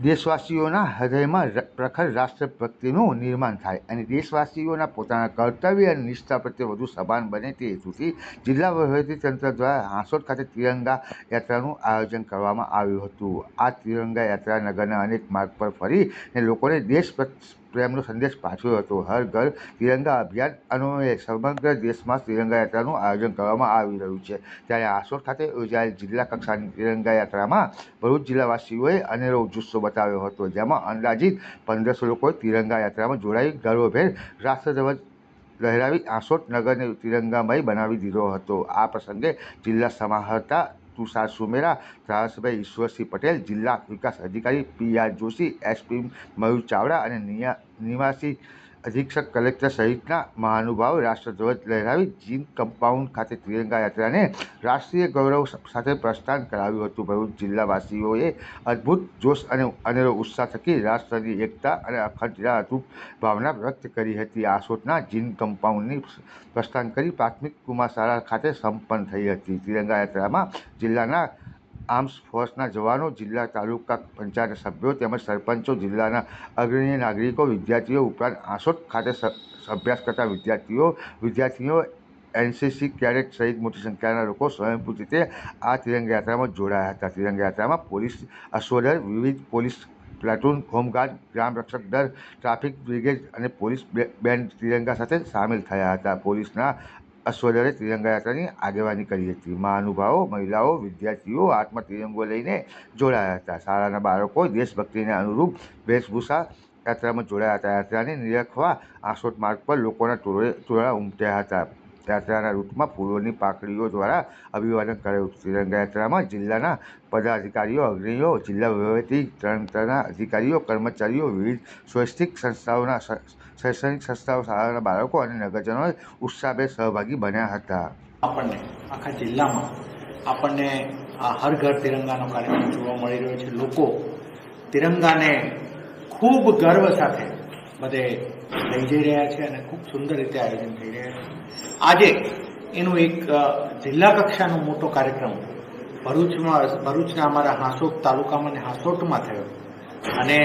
દેશવાસીઓના હૃદયમાં પ્રખર રાષ્ટ્રભક્તિનું નિર્માણ થાય અને દેશવાસીઓના પોતાના કર્તવ્ય અને નિષ્ઠા પ્રત્યે વધુ સભાન બને તે હેતુથી જિલ્લા વહીવટીતંત્ર દ્વારા હાંસોટ ખાતે તિરંગા યાત્રાનું આયોજન કરવામાં આવ્યું હતું. આ તિરંગા યાત્રા નગરના અનેક માર્ગ પર ફરીને લોકોને દેશ પ્રેમનો સંદેશ પાઠવ્યો હતો. હર ઘર તિરંગા અભિયાન અન્વયે સમગ્ર દેશમાં તિરંગા યાત્રાનું આયોજન કરવામાં આવી રહ્યું છે. ત્યારે હાંસોટ ખાતે યોજાયેલ જિલ્લા કક્ષાની તિરંગા યાત્રામાં ભરૂચ જિલ્લાવાસીઓએ અનેરો જુસ્સો બતાવ્યો હતો. જેમાં અંદાજિત 1500 લોકોએ તિરંગા યાત્રામાં જોડાઈ ગર્વભેર રાષ્ટ્રધ્વજ લહેરાવી હાંસોટ નગરને તિરંગામય બનાવી દીધો હતો. આ પ્રસંગે જિલ્લા સમાહર્તા તુષાર સુમેરા, ધારાસભ્ય ઈશ્વરસિંહ પટેલ, જિલ્લા વિકાસ અધિકારી પી.આર. જોશી, એસપી મયુર ચાવડા અને નિવાસી અધિક્ષક કલેક્ટર સહિતના મહાનુભાવો રાષ્ટ્રધ્વજ લહેરાવી જીન કમ્પાઉન્ડ ખાતે તિરંગા યાત્રાને રાષ્ટ્રીય ગૌરવ સાથે પ્રસ્થાન કરાવ્યું હતું. ભરૂચ જિલ્લાવાસીઓએ અદ્ભુત જોશ અને અનેરો ઉત્સાહ થકી રાષ્ટ્રની એકતા અને અખંડતા અતૂટ ભાવના વ્યક્ત કરી હતી. હાંસોટના જીન કમ્પાઉન્ડની પ્રસ્થાન કરી પ્રાથમિક કુમાર શાળા ખાતે સંપન્ન થઈ હતી. તિરંગા યાત્રામાં જિલ્લાના આર્મ્સ ફોર્સના જવાનો, જિલ્લા તાલુકા પંચાયત સભ્યો તેમજ સરપંચો, જિલ્લાના અગ્રણી નાગરિકો, વિદ્યાર્થીઓ ઉપરાંત હાંસોટ ખાતે અભ્યાસ કરતા વિદ્યાર્થીઓ, એનસીસી કેડેટ સહિત મોટી સંખ્યાના લોકો સ્વયંભૂ રીતે આ તિરંગા યાત્રામાં જોડાયા હતા. તિરંગા યાત્રામાં પોલીસ અશ્વદળ, વિવિધ પોલીસ પ્લાટૂન, હોમગાર્ડ, ગ્રામ રક્ષક દળ, ટ્રાફિક બ્રિગેડ અને પોલીસ બેન્ડ તિરંગા સાથે સામેલ થયા હતા. પોલીસના અશ્વદળે તિરંગા યાત્રાની આગેવાની કરી હતી. મહાનુભાવો, મહિલાઓ, વિદ્યાર્થીઓ હાથમાં તિરંગો લઈને જોડાયા હતા. શાળાના બાળકો દેશભક્તિને અનુરૂપ વેશભૂષા યાત્રામાં જોડાયા હતા. યાત્રાને નિરખવા હાંસોટ માર્ગ પર લોકોના ટોળા ઉમટ્યા હતા. યાત્રાના રૂટમાં ફૂલોની પાંખડીઓ દ્વારા અભિવાદન કરાયું હતું. તિરંગા યાત્રામાં જિલ્લાના પદાધિકારીઓ, અગ્રણીઓ, જિલ્લા વહીવટીતંત્રના અધિકારીઓ, કર્મચારીઓ, વિવિધ સ્વૈચ્છિક સંસ્થાઓના શૈક્ષણિક સંસ્થાઓ, શાળાના બાળકો અને નગરજનોએ ઉત્સાહભેર સહભાગી બન્યા હતા. આપણને આખા જિલ્લામાં આપણને આ હર ઘર તિરંગાનો કાર્યક્રમ જોવા મળી રહ્યો છે. લોકો તિરંગાને ખૂબ ગર્વ સાથે બધે લઈ જઈ રહ્યા છે અને ખૂબ સુંદર રીતે આયોજન થઈ રહ્યા છે. આજે એનું એક જિલ્લા કક્ષાનો મોટો કાર્યક્રમ ભરૂચના અમારા હાંસોટ તાલુકામાં અને હાંસોટમાં થયો અને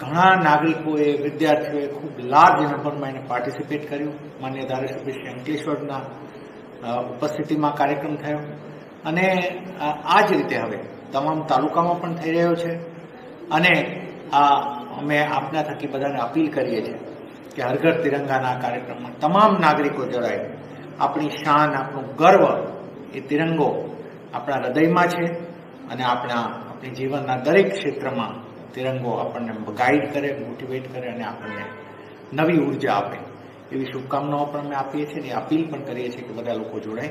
ઘણા નાગરિકોએ, વિદ્યાર્થીઓએ ખૂબ લાર્જ નંબરમાં એને પાર્ટિસિપેટ કર્યું. માન્ય ધારાસભ્ય શ્રી અંકલેશ્વરના ઉપસ્થિતિમાં કાર્યક્રમ થયો અને આ જ રીતે હવે તમામ તાલુકામાં પણ થઈ રહ્યો છે. અને અમે આપના થકી બધાને અપીલ કરીએ છીએ કે હર ઘર તિરંગાના કાર્યક્રમમાં તમામ નાગરિકો જોડાય. આપણી શાન, આપણું ગર્વ એ તિરંગો આપણા હૃદયમાં છે અને આપણી જીવનના દરેક ક્ષેત્રમાં તિરંગો આપણને ગાઈડ કરે, મોટિવેટ કરે અને આપણને નવી ઉર્જા આપે એવી શુભકામનાઓ પણ અમે આપીએ છીએ અને અપીલ પણ કરીએ છીએ કે બધા લોકો જોડાય.